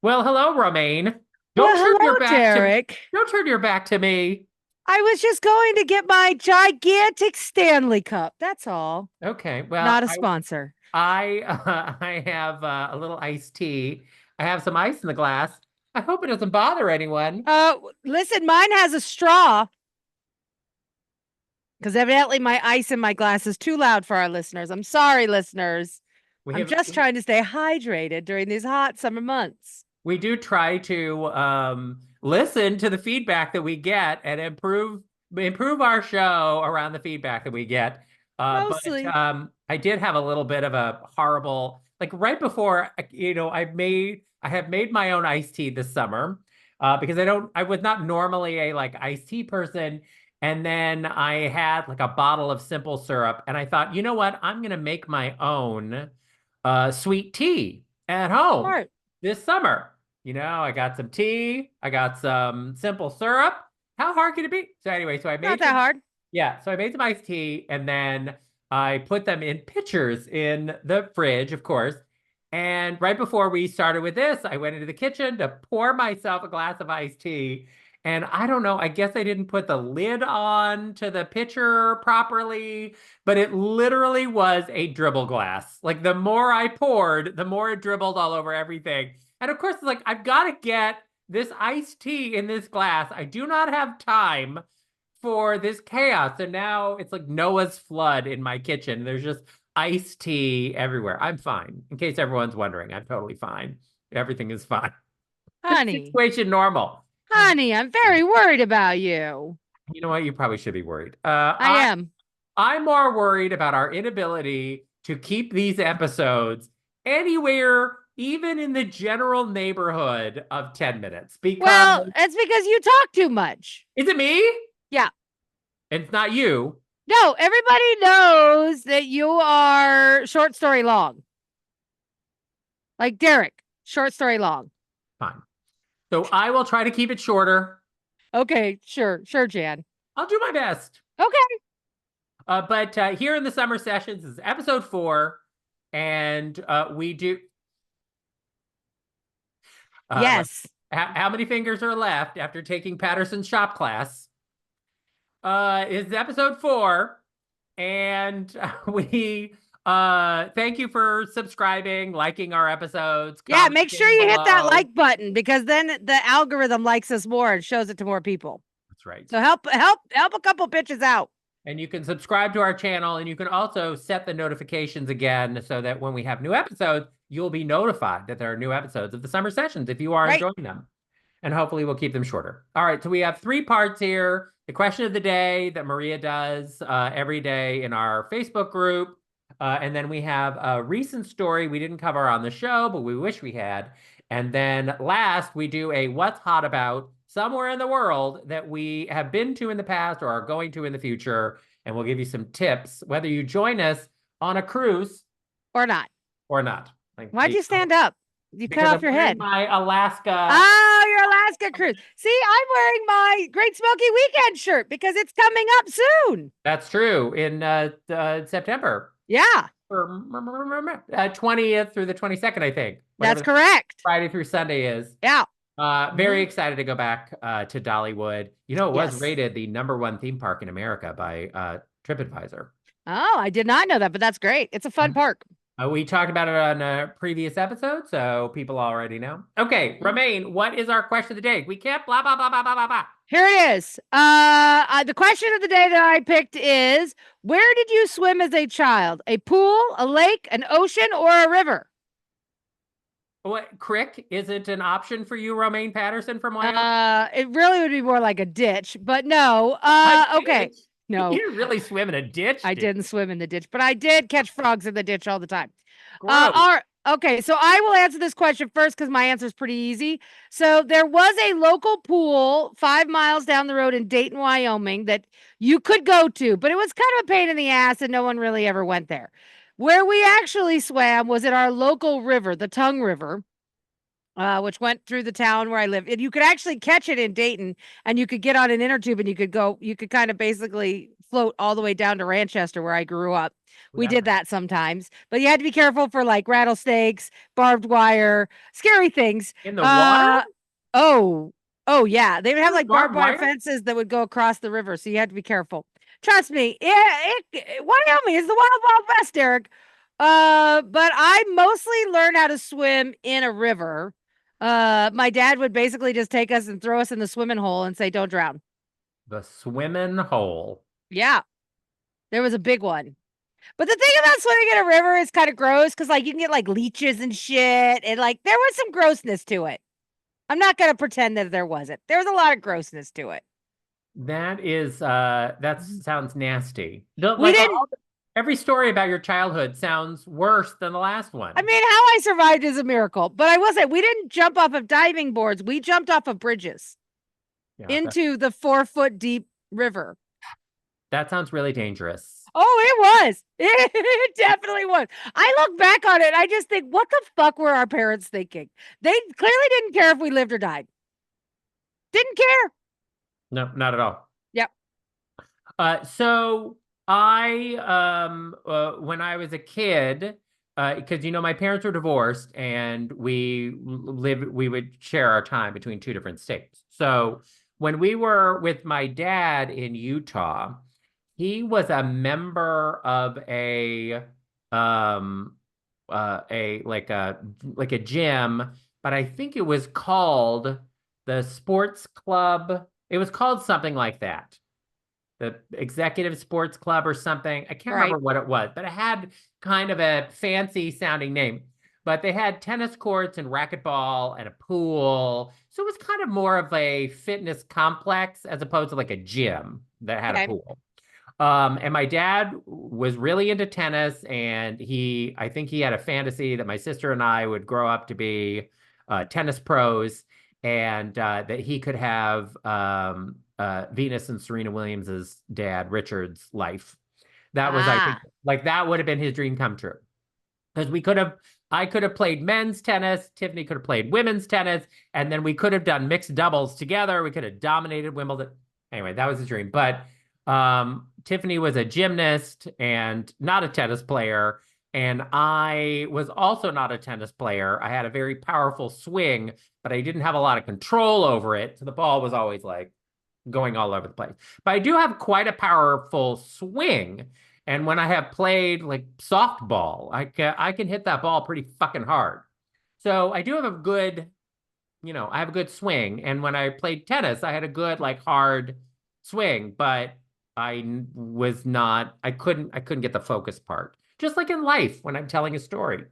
Well, hello, Romaine. Well, Don't turn your hello, back to Derek. don't turn your back to me. I was just going to get my gigantic Stanley Cup. That's all. Okay. Well, Not a I sponsor. I I have a little iced tea. I have some ice in the glass. I hope it doesn't bother anyone. Listen, mine has a straw because evidently my ice in my glass is too loud for our listeners. I'm sorry, listeners. We I'm have just trying to stay hydrated during these hot summer months. we do try to listen to the feedback that we get and improve our show around the feedback that we get. But Mostly. I did have a little bit of a horrible, like right before, I have made my own iced tea this summer because I was not normally a like iced tea person. And then I had like a bottle of simple syrup, and I thought, you know what? I'm gonna make my own sweet tea at home Smart. this summer. I got some tea, I got some simple syrup. How hard can it be? So anyway, Not that hard. so I made some iced tea and then I put them in pitchers in the fridge, of course. And right before we started with this, I went into the kitchen to pour myself a glass of iced tea. And I don't know, I guess I didn't put the lid on to the pitcher properly, but it literally was a dribble glass. Like the more I poured, the more it dribbled all over everything. And of course, it's like I've got to get this iced tea in this glass. I do not have time for this chaos. And now it's like Noah's flood in my kitchen. There's just iced tea everywhere. I'm fine. In case everyone's wondering, I'm totally fine. Everything is fine. Honey, Situation normal. honey, I'm very worried about you. You know what? You probably should be worried. I am. I'm more worried about our inability to keep these episodes anywhere, even in the general neighborhood of 10 minutes. Because Well, it's because you talk too much. is it me? Yeah. It's not you. No, everybody knows that you are short story long. Like Derek, short story long. Fine. So I will try to keep it shorter. Okay, sure, sure, Jan. I'll do my best. Okay. But here in the summer sessions is episode 4, and we do. Yes. How many fingers are left after taking Patterson's shop class? Is episode 4, and we thank you for subscribing, liking our episodes, Yeah, make sure commenting you hit that below. like button because then the algorithm likes us more and shows it to more people. That's right. So help a couple bitches out. And you can subscribe to our channel, and you can also set the notifications again so that when we have new episodes, you'll be notified that there are new episodes of the summer sessions if you are Right. enjoying them. And hopefully we'll keep them shorter. All right, so we have 3 parts here. The question of the day that Maria does every day in our Facebook group. And then we have a recent story we didn't cover on the show, but we wish we had. And then last, we do a what's hot about somewhere in the world that we have been to in the past or are going to in the future. And we'll give you some tips, whether you join us on a cruise Or not. or not. Like, Why'd you stand up? You cut because off I'm your wearing head. my Alaska. Oh, your Alaska cruise. See, I'm wearing my Great Smoky Weekend shirt because it's coming up soon. That's true. In September. Yeah, Or 20th through the 22nd, I think. Whatever that's the correct. Friday through Sunday is. Yeah. Very Mhm. excited to go back to Dollywood. You know, it was Yes. rated the #1 theme park in America by TripAdvisor. Oh, I did not know that, but that's great. It's a fun park. We talked about it on a previous episode, so people already know. Okay, Mhm. Romaine, what is our question of the day? We can't blah, blah, blah, blah, blah, blah, blah. Here it is. The question of the day that I picked is: where did you swim as a child? A pool, a lake, an ocean, or a river? What, crick? Is it an option for you, Romaine Patterson from Wyoming? It really would be more like a ditch, but no. A Okay. ditch? You No, didn't really swim in a ditch, I did didn't swim in the ditch, but I did catch frogs in the ditch all the time. Gross. Okay, so I will answer this question first because my answer is pretty easy. So there was a local pool 5 miles down the road in Dayton, Wyoming that you could go to, but it was kind of a pain in the ass and no one really ever went there. Where we actually swam was at our local river, the Tongue River. which went through the town where I lived. And you could actually catch it in Dayton, and you could get on an inner tube and you could kind of basically float all the way down to Ranchester where I grew up. Ooh, We that's did nice. that sometimes, but you had to be careful for like rattlesnakes, barbed wire, scary things. In the water? Uh, oh, oh yeah. They would have There's like barbed barbed wire wire? fences that would go across the river. So you had to be careful. Trust me. Wyoming is the wild, wild west, Eric. But I mostly learned how to swim in a river. My dad would basically just take us and throw us in the swimming hole and say, "Don't drown." The swimming hole. Yeah, there was a big one. But the thing about swimming in a river is kind of gross because, like, you can get like leeches and shit, and like there was some grossness to it. I'm not gonna pretend that there wasn't. There was a lot of grossness to it. That sounds nasty. We didn't. Every story about your childhood sounds worse than the last I one. mean, how I survived is a miracle. But I will say, we didn't jump off of diving boards. We jumped off of bridges Yeah, into the 4 foot deep river. that sounds really dangerous. Oh, it was. It definitely was. I look back on it. I just think, what the fuck were our parents thinking? They clearly didn't care if we lived or died. Didn't care. No, not at all. Yep. So when I was a kid, because my parents were divorced and we would share our time between two different states. So when we were with my dad in Utah, he was a member of um a like a gym, but I think it was called the sports club. It was called something like that, the Executive Sports Club or something. I can't remember Right. what it was, but it had kind of a fancy sounding name. But they had tennis courts and racquetball and a pool. So it was kind of more of a fitness complex as opposed to like a gym that had a Okay. pool. And my dad was really into tennis, and I think he had a fantasy that my sister and I would grow up to be tennis pros, and that he could have Venus and Serena Williams's dad, Richard's life. That was, I think, Ah. like that would have been his dream come true. Because I could have played men's tennis, Tiffany could have played women's tennis, and then we could have done mixed doubles together. We could have dominated Wimbledon. Anyway, that was his dream. But Tiffany was a gymnast and not a tennis player. And I was also not a tennis player. I had a very powerful swing, but I didn't have a lot of control over it. So the ball was always like going all over the place. But I do have quite a powerful swing. And when I have played like softball, I can hit that ball pretty fucking hard. So I do have a good, I have a good swing. And when I played tennis, I had a good like hard swing, but I couldn't get the focus part. Just like in life when I'm telling a story.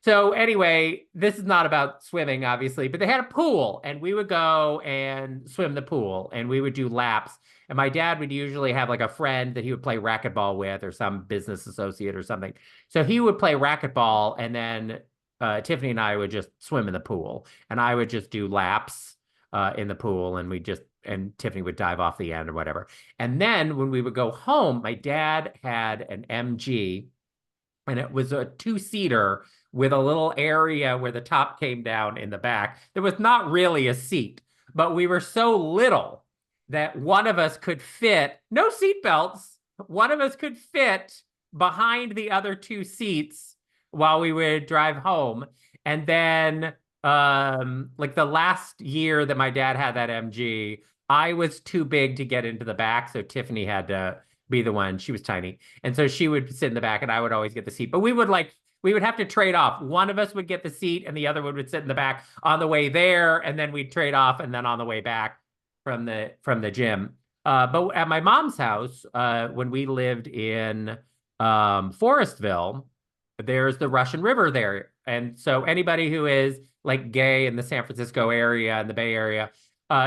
So anyway, this is not about swimming, obviously, but they had a pool, and we would go and swim the pool, and we would do laps. And my dad would usually have like a friend that he would play racquetball with, or some business associate or something. So he would play racquetball, and then Tiffany and I would just swim in the pool, and I would just do laps in the pool, and Tiffany would dive off the end or whatever. And then when we would go home, my dad had an MG, and it was a two-seater with a little area where the top came down in the back. There was not really a seat, but we were so little that one of us could fit, no seat belts, one of us could fit behind the other two seats while we would drive home. And then like the last year that my dad had that MG, I was too big to get into the back, so Tiffany had to be the one. She was tiny. And so she would sit in the back and I would always get the seat. But we would have to trade off. One of us would get the seat and the other one would sit in the back on the way there, and then we'd trade off and then on the way back from the gym. But at my mom's house, when we lived in Forestville, there's the Russian River there. And so anybody who is like gay in the San Francisco area and the Bay Area,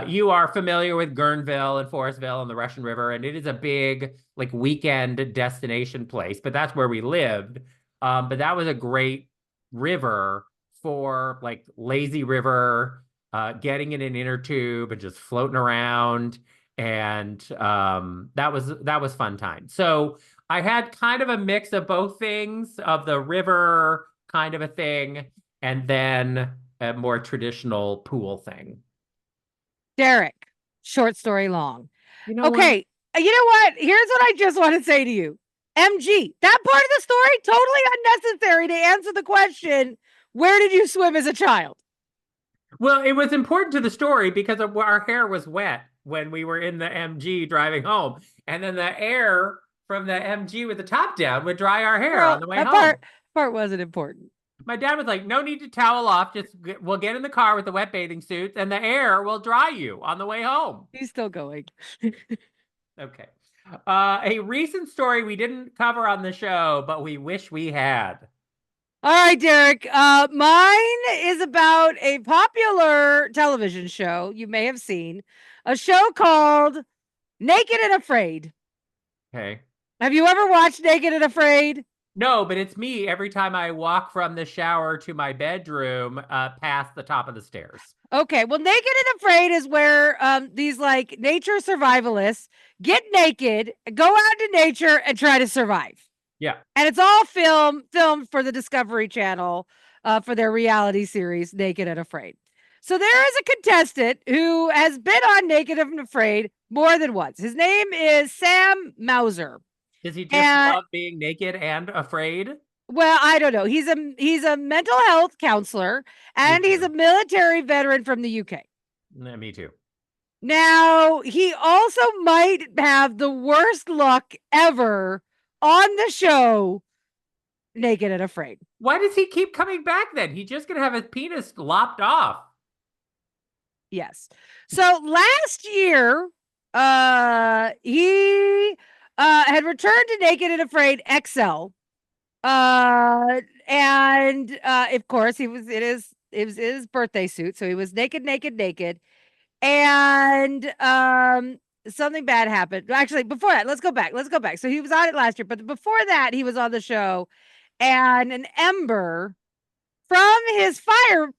you are familiar with Guerneville and Forestville and the Russian River, and it is a big like weekend destination place. But that's where we lived. But that was a great river for like lazy river, getting in an inner tube and just floating around, and that was fun time. So I had kind of a mix of both things, of the river kind of a thing, and then a more traditional pool thing. Derek, short story long. You know what? Okay, you know what? Here's what I just want to say to you. MG, that part of the story, totally unnecessary to answer the question, where did you swim as a child? Well, it was important to the story because our hair was wet when we were in the MG driving home. And then the air from the MG with the top down would dry our hair on Girl, the way that home. part wasn't important. My dad was like, no need to towel off. We'll get in the car with the wet bathing suits and the air will dry you on the way home. He's still going. Okay. A recent story we didn't cover on the show, but we wish we had. All right, Derek. Mine is about a popular television show you may have seen, a show called Naked and Afraid. Okay. Have you ever watched Naked and Afraid? No, but it's me every time I walk from the shower to my bedroom, past the top of the stairs. Okay, well, Naked and Afraid is where these like nature survivalists get naked, go out into nature, and try to survive. Yeah. And it's all filmed for the Discovery Channel for their reality series, Naked and Afraid. So there is a contestant who has been on Naked and Afraid more than once. His name is Sam Mauser. Does he just And love being naked and afraid? well, I don't know. He's a mental health counselor Me and he's a too. military veteran from the UK. Me too. Now, he also might have the worst luck ever on the show, Naked and Afraid. Why does he keep coming back then? He's just gonna have his penis lopped off. Yes. So last year, he had returned to Naked and Afraid XL. And of course it was his birthday suit, so he was naked. And something bad happened. Actually, before that, let's go back. So he was on it last year, but before that, he was on the show, and an ember from his fire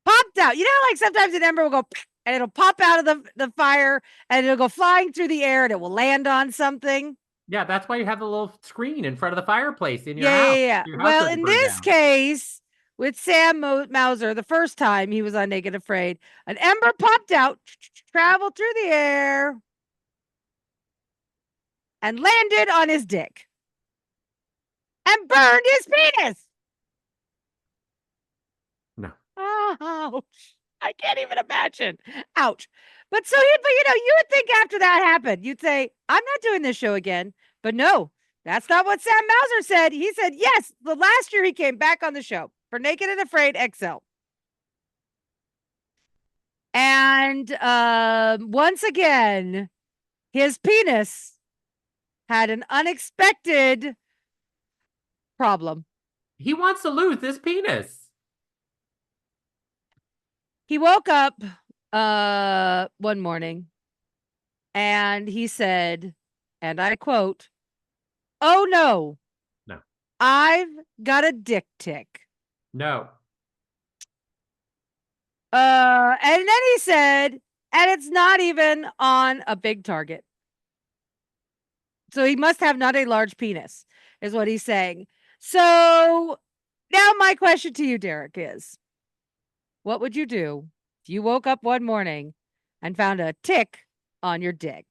popped out. You know, like sometimes an ember will go and it'll pop out of the fire and it'll go flying through the air and it will land on something. Yeah, that's why you have the little screen in front of the fireplace in your Yeah, yeah, house. yeah. Your house Well, doesn't in burn this down. case, with Sam Mauser, the first time he was on Naked Afraid, an ember popped out, traveled through the air, and landed on his dick and burned his penis. No. Ouch. I can't even imagine. Ouch. But you would think after that happened, you'd say, I'm not doing this show again. But no, that's not what Sam Mauser said. He said, yes, the last year he came back on the show for Naked and Afraid XL. And once again, his penis had an unexpected problem. He wants to lose this penis. He woke up one morning and he said, and I quote, "Oh no, No. I've got a dick tick." No. And then he said, and it's not even on a big target. So he must have not a large penis, is what he's saying. So now my question to you, Derek, is what would you do if you woke up one morning and found a tick on your dick?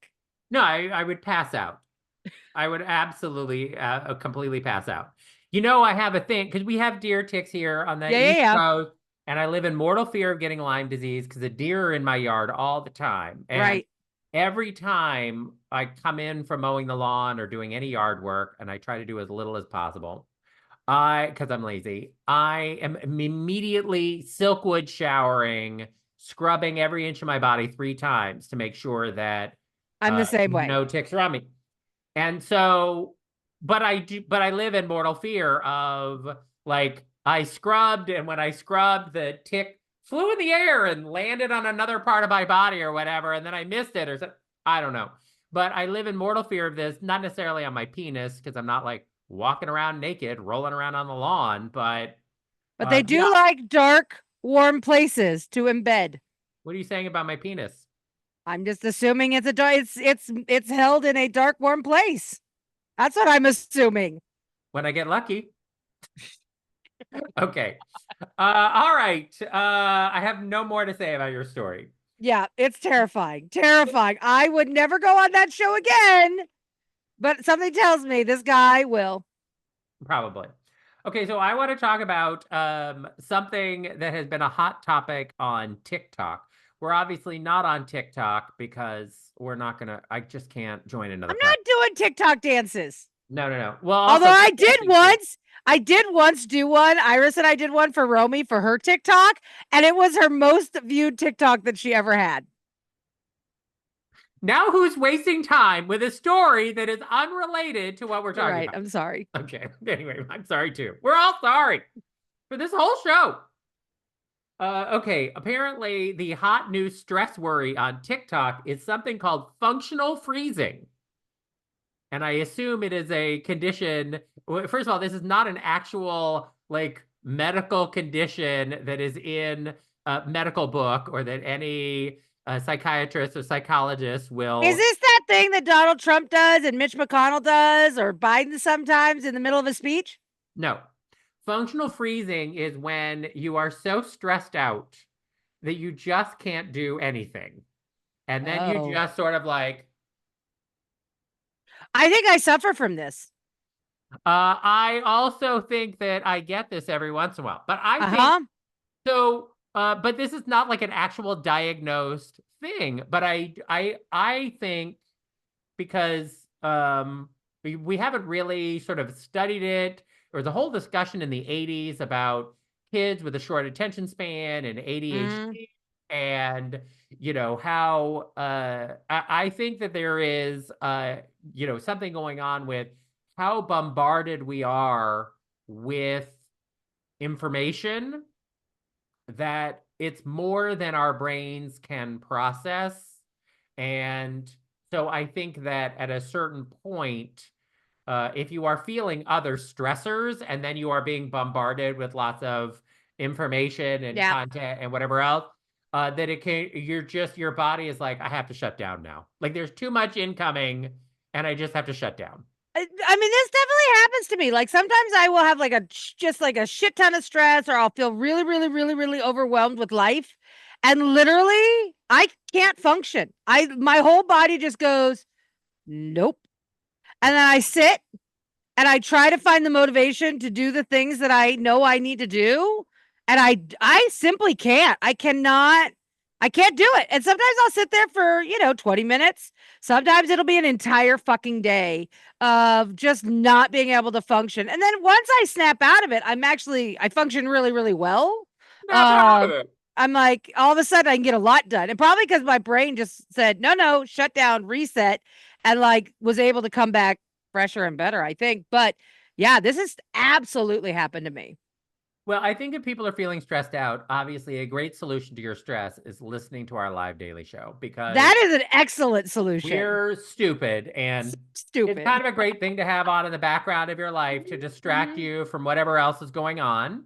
No, I would pass out. I would absolutely completely pass out. You know, I have a thing because we have deer ticks here on the East Yeah. Coast, and I live in mortal fear of getting Lyme disease because the deer are in my yard all the time. And Right. every time I come in from mowing the lawn or doing any yard work, and I try to do as little as possible, because I'm lazy, I am immediately silkwood showering, scrubbing every inch of my body 3 times to make sure that I'm the same way. no ticks around me. And so, but I live in mortal fear of like I scrubbed, and when I scrubbed, the tick flew in the air and landed on another part of my body or whatever, and then I missed it or something. I don't know. But I live in mortal fear of this, not necessarily on my penis, because I'm not like walking around naked, rolling around on the lawn, but But they do yeah. like dark, warm places to embed. What are you saying about my penis? I'm just assuming it's held in a dark, warm place. That's what I'm assuming. When I get lucky. Okay. All right. I have no more to say about your story. Yeah, it's terrifying. Terrifying. I would never go on that show again, but something tells me this guy will. Probably. Okay, so I want to talk about something that has been a hot topic on TikTok. We're obviously not on TikTok because we're not gonna. I just can't join another I'm not platform. doing TikTok dances. No, no, no. Well, Although also the dancing too. I did once do one. Iris and I did one for Romy for her TikTok, and it was her most viewed TikTok that she ever had. Now who's wasting time with a story that is unrelated to what we're You're talking right. about? I'm sorry. Okay. Anyway, I'm sorry too. We're all sorry for this whole show. Okay, apparently the hot new stress worry on TikTok is something called functional freezing. And I assume it is a condition. First of all, this is not an actual like medical condition that is in a medical book or that any psychiatrist or psychologist Is will. this that thing that Donald Trump does and Mitch McConnell does or Biden sometimes in the middle of a speech? No. Functional freezing is when you are so stressed out that you just can't do anything. And then you Oh. just sort of like, I think I suffer from this. I also think that I get this every once in a while, but I think Uh-huh. so. But this is not like an actual diagnosed thing. But I think because we haven't really sort of studied it. There was a whole discussion in the 80s about kids with a short attention span and Mm. ADHD, and how I think that there is something going on with how bombarded we are with information that it's more than our brains can process. And so I think that at a certain point, if you are feeling other stressors and then you are being bombarded with lots of information and Yeah. content and whatever else, that your body is like, I have to shut down now. Like there's too much incoming and I just have to shut down. I mean, this definitely happens to me. Like sometimes I will have like just like a shit ton of stress, or I'll feel really, really, really, really overwhelmed with life. And literally, I can't function. My whole body just goes, nope. And then I sit and I try to find the motivation to do the things that I know I need to do, and I simply can't. I can't do it. And sometimes I'll sit there for, 20 minutes. Sometimes it'll be an entire fucking day of just not being able to function. And then once I snap out of it, I function really, really well. Snap out of Um, it. I'm like, all of a sudden I can get a lot done. And probably because my brain just said, no, no, shut down, reset, and like was able to come back fresher and better, I think. But yeah, this has absolutely happened to me. Well, I think if people are feeling stressed out, obviously a great solution to your stress is listening to our live daily show because That is an excellent solution. we're stupid and it's Stupid. kind of a great thing to have on in the background of your life to distract Mm-hmm. you from whatever else is going on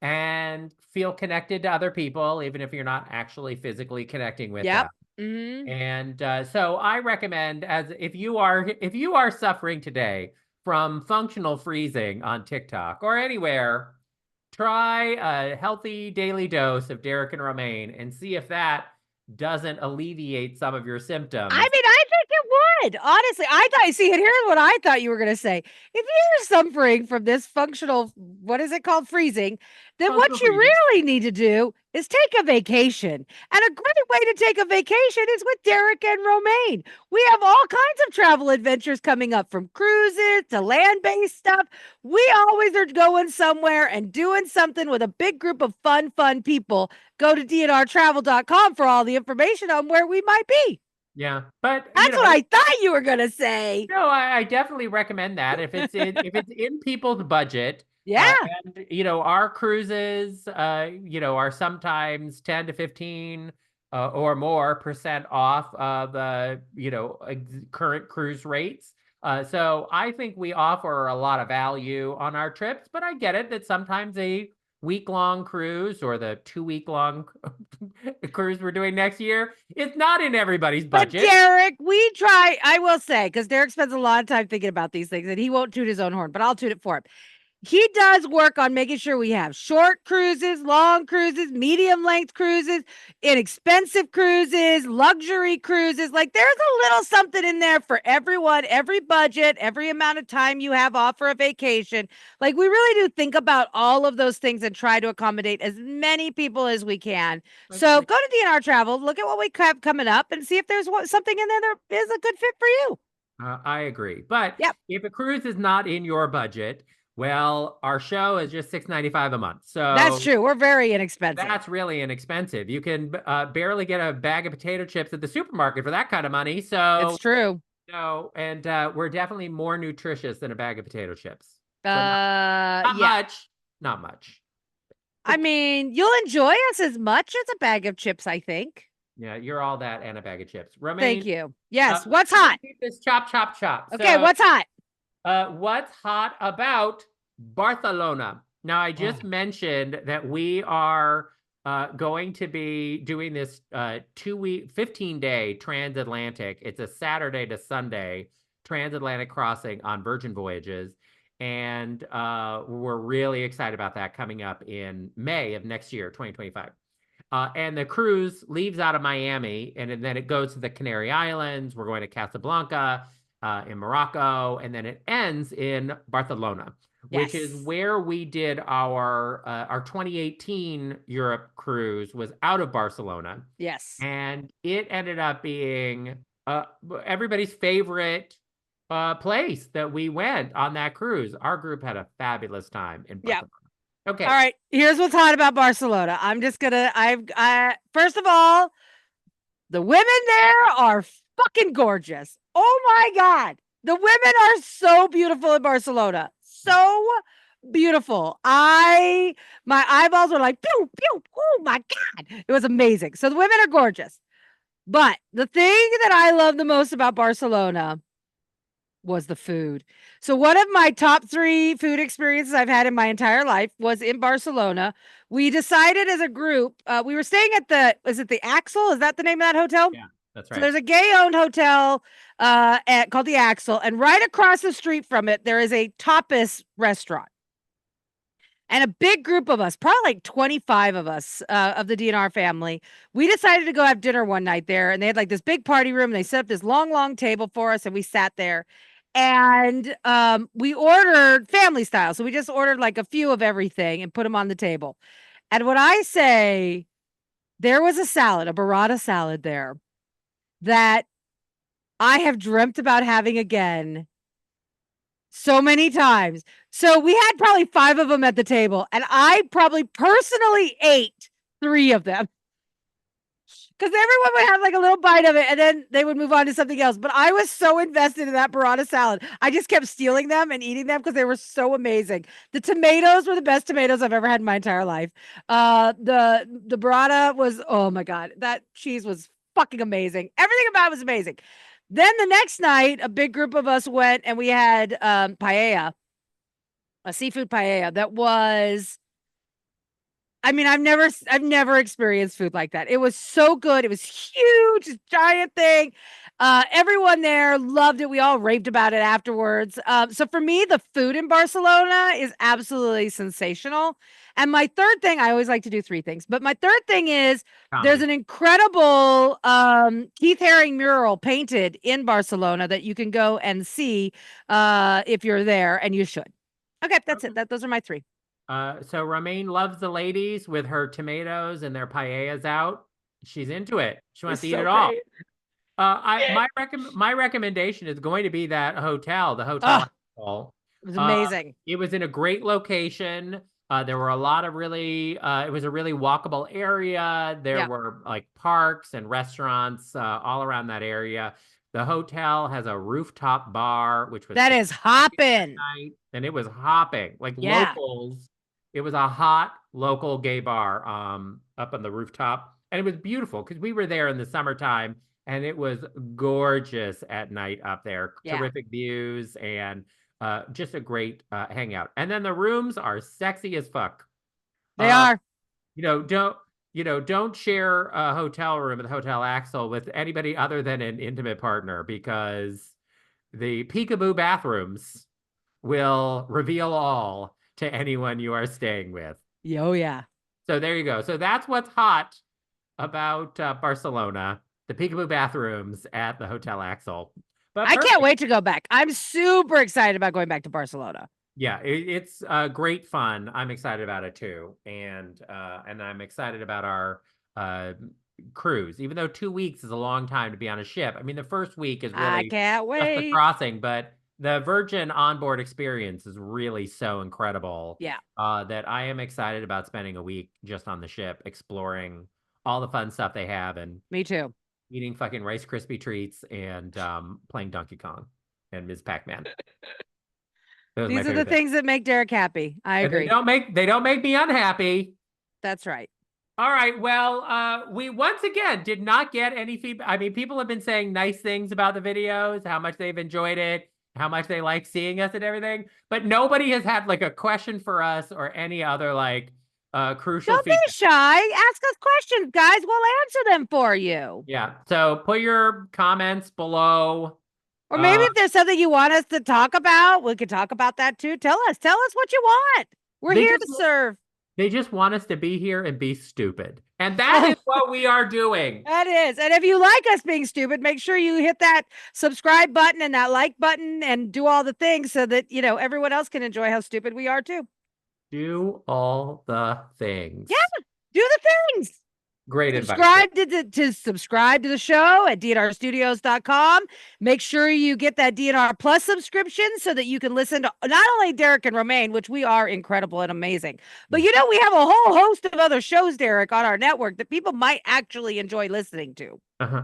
and feel connected to other people, even if you're not actually physically connecting with them. Yep. Mm-hmm. And so I recommend, as if you are suffering today from functional freezing on TikTok or anywhere, try a healthy daily dose of Derek and Romaine and see if that doesn't alleviate some of your I symptoms. mean, I think it would. Honestly, I thought, see, and here's what I thought you were going to say. If you're suffering from this functional, what is it called, freezing, then Functional what you freezing. really need to do is take a vacation. And a great way to take a vacation is with Derek and Romaine. We have all kinds of travel adventures coming up, from cruises to land based stuff. We always are going somewhere and doing something with a big group of fun people. Go to dnrtravel.com for all the information on where we might be. Yeah, but That's what I thought you were gonna say. no, I definitely recommend that if it's in people's budget. Yeah. And our cruises, are sometimes 10 to 15 or more percent off of current cruise rates. So I think we offer a lot of value on our trips, but I get it that sometimes a week-long cruise or the 2-week-long cruise we're doing next year is not in everybody's But budget. Derek, we try, I will say, because Derek spends a lot of time thinking about these things and he won't toot his own horn, but I'll toot it for him. he does work on making sure we have short cruises, long cruises, medium length cruises, inexpensive cruises, luxury cruises. Like there's a little something in there for everyone, every budget, every amount of time you have off for a vacation. Like we really do think about all of those things and try to accommodate as many people as we can. That's So great. go to DNR Travel, look at what we have coming up and see if there's something in there that is a good fit for you. I agree. But Yep. if a cruise is not in your budget, well, our show is just $6.95 a month. That's So true. We're very inexpensive. that's really inexpensive. You can barely get a bag of potato chips at the supermarket for that kind of money. It's So, true. no, and we're definitely more nutritious than a bag of potato chips. So not Yeah. much, not much. I mean, you'll enjoy us as much as a bag of chips, I think. Yeah, you're all that and a bag of chips. Thank Romaine, you. Yes. What's I'm gonna hot? keep this chop, chop, chop. Okay, So, what's hot? what's hot about Barcelona? Now, I Oh, just mentioned that we are going to be doing this 2-week, 15-day transatlantic. It's a Saturday to Sunday transatlantic crossing on Virgin Voyages. And we're really excited about that coming up in May of next year, 2025. And the cruise leaves out of Miami and then it goes to the Canary Islands. We're going to Casablanca in Morocco, and then it ends in Barcelona, which is yes. where we did our 2018 Europe cruise was out of Barcelona, Yes. and it ended up being uh, everybody's favorite place that we went on that cruise. Our group had a fabulous time in Yeah. Barcelona. All Okay. right. Here's what's hot about Barcelona. I'm just gonna. First of all, the women there are fucking gorgeous. Oh my god, the women are so beautiful in Barcelona. So beautiful. My eyeballs were like pew pew. Oh my god, it was amazing. So the women are gorgeous. But the thing that I love the most about Barcelona was the food. So one of my top 3 food experiences I've had in my entire life was in Barcelona. We decided as a group, we were staying at is it the Axel? Is that the name of that hotel? Yeah, that's So right. there's a gay-owned hotel called the Axel, and right across the street from it, there is a tapas restaurant. And a big group of us, probably like 25 of us of the DNR family, we decided to go have dinner one night there. And they had like this big party room. And they set up this long, long table for us, and we sat there. And we ordered family style. So we just ordered like a few of everything and put them on the table. And when I say there was a salad, a burrata salad there that I have dreamt about having again so many times. So we had probably 5 of them at the table, and I probably personally ate 3 of them because everyone would have like a little bite of it and then they would move on to something else. But I was so invested in that burrata salad. I just kept stealing them and eating them because they were so amazing. The tomatoes were the best tomatoes I've ever had in my entire life. The burrata was, oh my God, that cheese was fucking amazing. Everything about it was amazing. Then the next night, a big group of us went and we had paella, a seafood paella that was, I mean, I've never experienced food like that. It was so good. It was huge, giant thing. Everyone there loved it. We all raved about it afterwards. So for me, the food in Barcelona is absolutely sensational. And my third thing, I always like to do 3 things, but my third thing is there's Comedy. an incredible Keith Haring mural painted in Barcelona that you can go and see if you're there, and you should. Okay, that's it. Okay. Those are my 3. So Romaine loves the ladies with her tomatoes and their paellas out. She's into it. She wants It's to eat so it all. great. My recommendation is going to be that hotel, the Oh, Hotel Axel. it was Uh, amazing. it was in a great location. There were a lot of really, it was a really walkable area. There Yeah. were like parks and restaurants all around that area. The hotel has a rooftop bar, which was That is fantastic that hopping. night, and it was hopping like Yeah. locals. It was a hot local gay bar up on the rooftop, and it was beautiful because we were there in the summertime, and it was gorgeous at night up there. Yeah. Terrific views and just a great hangout. And then the rooms are sexy as fuck. They Uh, are. you know, don't don't share a hotel room at the Hotel Axel with anybody other than an intimate partner because the peekaboo bathrooms will reveal all. to anyone you are staying with. Oh, yeah. So there you go. So that's what's hot about Barcelona, the peekaboo bathrooms at the Hotel Axel. But I can't perfect. wait to go back. I'm super excited about going back to Barcelona. Yeah, it's great fun. I'm excited about it too, and I'm excited about our uh, cruise. Even though 2 weeks is a long time to be on a ship. I mean, the first week is I really can't just the wait. crossing, but the Virgin onboard experience is really so incredible Yeah, that I am excited about spending a week just on the ship, exploring all the fun stuff they have, and me too. eating fucking Rice Krispie treats and playing Donkey Kong and Ms. Pac-Man. Those are my These are the favorite things. things that make Derek happy. I And agree. they don't make me unhappy. That's right. All right. Well, we once again did not get any feedback. I mean, people have been saying nice things about the videos, how much they've enjoyed it, how much they like seeing us and everything, but nobody has had like a question for us or any other like crucial Don't be feedback. shy. Ask us questions, guys. We'll answer them for you. Yeah. So put your comments below. Or maybe if there's something you want us to talk about, we could talk about that too. Tell us. Tell us what you want. We're They here just to serve. they just want us to be here and be stupid. And that is what we are doing. That is. And if you like us being stupid, make sure you hit that subscribe button and that like button and do all the things so that, everyone else can enjoy how stupid we are too. Do all the things. Yeah, do the things. Great advice. Subscribe to the show at dnrstudios.com. Make sure you get that DNR Plus subscription so that you can listen to not only Derek and Romaine, which we are incredible and amazing, but we have a whole host of other shows, Derek, on our network that people might actually enjoy listening to.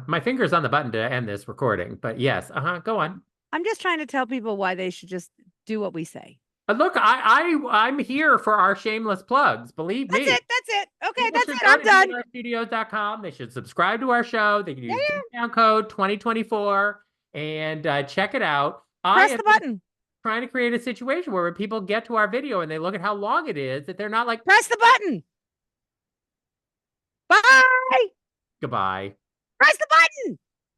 My finger's on the button to end this recording, but yes, go on. I'm just trying to tell people why they should just do what we say. Look, I'm here for our shameless plugs. Believe me. That's it. Okay, People that's should it. go I'm to done. DNRstudios.com. They should subscribe to our show. They can use discount code 2024 and check it out. Press the button. Trying to create a situation where when people get to our video and they look at how long it is, that they're not like, press the button. Bye. Goodbye. Press the button.